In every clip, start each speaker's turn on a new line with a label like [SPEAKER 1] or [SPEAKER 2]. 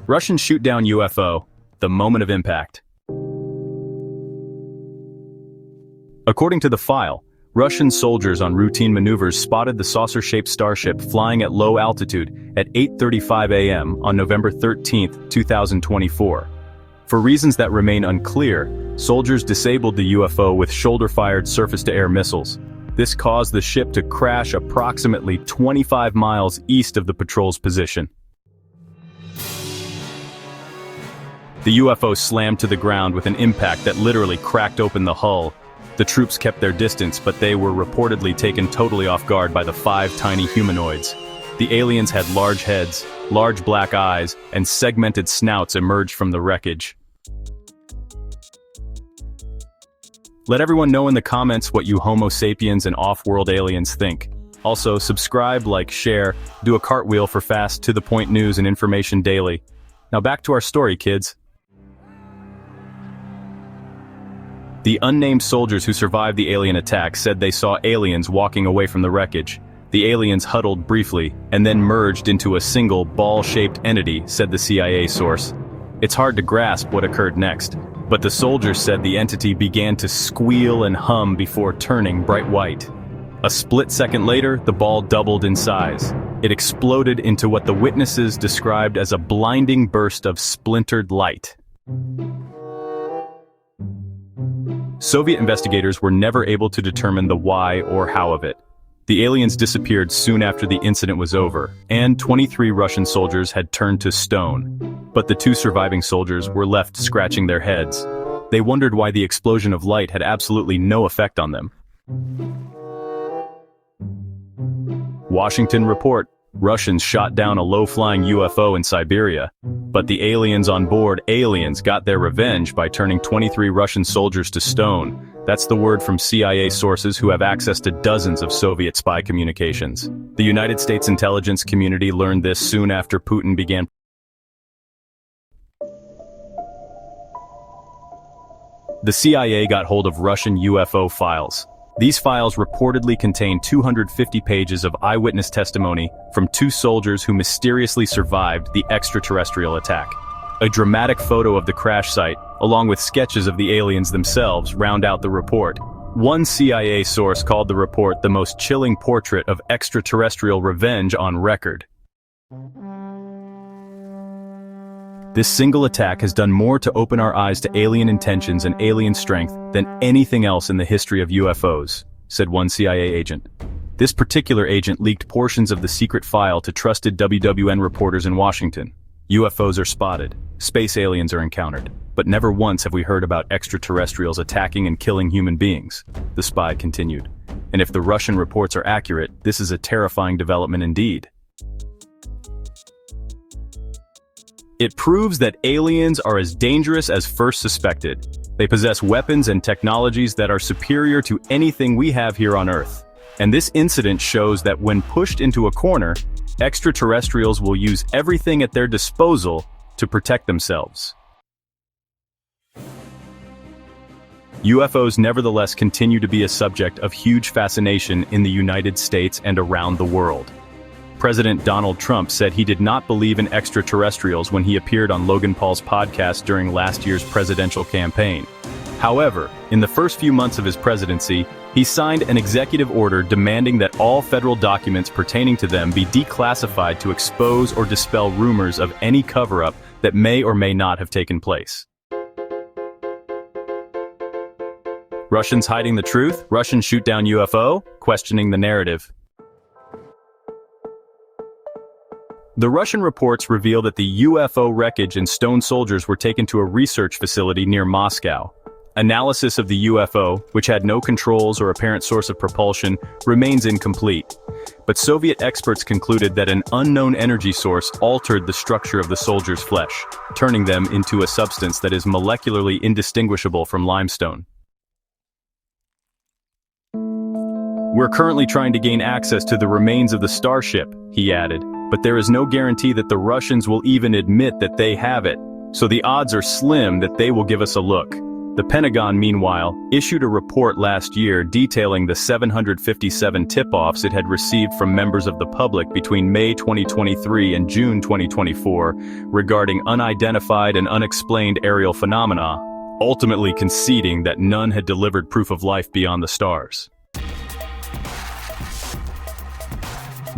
[SPEAKER 1] Russians shoot down UFO, the moment of impact. According to the file, Russian soldiers on routine maneuvers spotted the saucer-shaped starship flying at low altitude at 8:35 a.m. on November 13, 2024. For reasons that remain unclear, soldiers disabled the UFO with shoulder-fired surface-to-air missiles. This caused the ship to crash approximately 25 miles east of the patrol's position. The UFO slammed to the ground with an impact that literally cracked open the hull. The troops kept their distance, but they were reportedly taken totally off guard by the 5 tiny humanoids. The aliens had large heads, large black eyes, and segmented snouts emerged from the wreckage. Let everyone know in the comments what you Homo sapiens and off-world aliens think. Also, subscribe, like, share, do a cartwheel for fast, to-the-point news and information daily. Now back to our story, kids. The unnamed soldiers who survived the alien attack said they saw aliens walking away from the wreckage. The aliens huddled briefly, and then merged into a single ball-shaped entity, said the CIA source. It's hard to grasp what occurred next, but the soldiers said the entity began to squeal and hum before turning bright white. A split second later, the ball doubled in size. It exploded into what the witnesses described as a blinding burst of splintered light. Soviet investigators were never able to determine the why or how of it. The aliens disappeared soon after the incident was over, and 23 Russian soldiers had turned to stone. But the 2 surviving soldiers were left scratching their heads. They wondered why the explosion of light had absolutely no effect on them. Washington Report: Russians shot down a low-flying UFO in Siberia. But the aliens on board got their revenge by turning 23 Russian soldiers to stone. That's the word from CIA sources who have access to dozens of Soviet spy communications. The United States intelligence community learned this soon after Putin began. The CIA got hold of Russian UFO files. These files reportedly contain 250 pages of eyewitness testimony from 2 soldiers who mysteriously survived the extraterrestrial attack. A dramatic photo of the crash site, along with sketches of the aliens themselves, round out the report. One CIA source called the report the most chilling portrait of extraterrestrial revenge on record. This single attack has done more to open our eyes to alien intentions and alien strength than anything else in the history of UFOs, said one CIA agent. This particular agent leaked portions of the secret file to trusted WWN reporters in Washington. UFOs are spotted, space aliens are encountered, but never once have we heard about extraterrestrials attacking and killing human beings, the spy continued. And if the Russian reports are accurate, this is a terrifying development indeed. It proves that aliens are as dangerous as first suspected. They possess weapons and technologies that are superior to anything we have here on Earth. And this incident shows that when pushed into a corner, extraterrestrials will use everything at their disposal to protect themselves. UFOs nevertheless continue to be a subject of huge fascination in the United States and around the world. President Donald Trump said he did not believe in extraterrestrials when he appeared on Logan Paul's podcast during last year's presidential campaign. However, in the first few months of his presidency, he signed an executive order demanding that all federal documents pertaining to them be declassified to expose or dispel rumors of any cover-up that may or may not have taken place. Russians hiding the truth? Russians shoot down UFO? Questioning the narrative. The Russian reports reveal that the UFO wreckage and stone soldiers were taken to a research facility near Moscow. Analysis of the UFO, which had no controls or apparent source of propulsion, remains incomplete. But Soviet experts concluded that an unknown energy source altered the structure of the soldiers' flesh, turning them into a substance that is molecularly indistinguishable from limestone. We're currently trying to gain access to the remains of the starship, he added, but there is no guarantee that the Russians will even admit that they have it, so the odds are slim that they will give us a look. The Pentagon, meanwhile, issued a report last year detailing the 757 tip-offs it had received from members of the public between May 2023 and June 2024 regarding unidentified and unexplained aerial phenomena, ultimately conceding that none had delivered proof of life beyond the stars.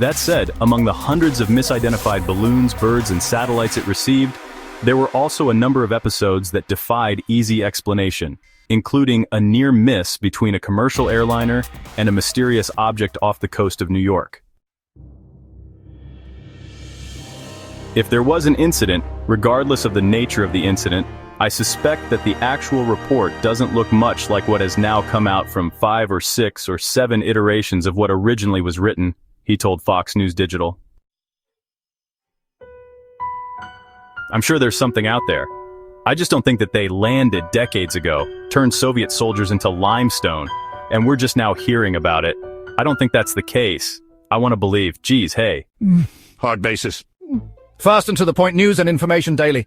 [SPEAKER 1] That said, among the hundreds of misidentified balloons, birds, and satellites it received, there were also a number of episodes that defied easy explanation, including a near miss between a commercial airliner and a mysterious object off the coast of New York. If there was an incident, regardless of the nature of the incident, I suspect that the actual report doesn't look much like what has now come out from 5 or 6 or 7 iterations of what originally was written, he told Fox News Digital. I'm sure there's something out there. I just don't think that they landed decades ago, turned Soviet soldiers into limestone, and we're just now hearing about it. I don't think that's the case. I want to believe, geez, hey.
[SPEAKER 2] Hard basis. Fast and to the point news and information daily.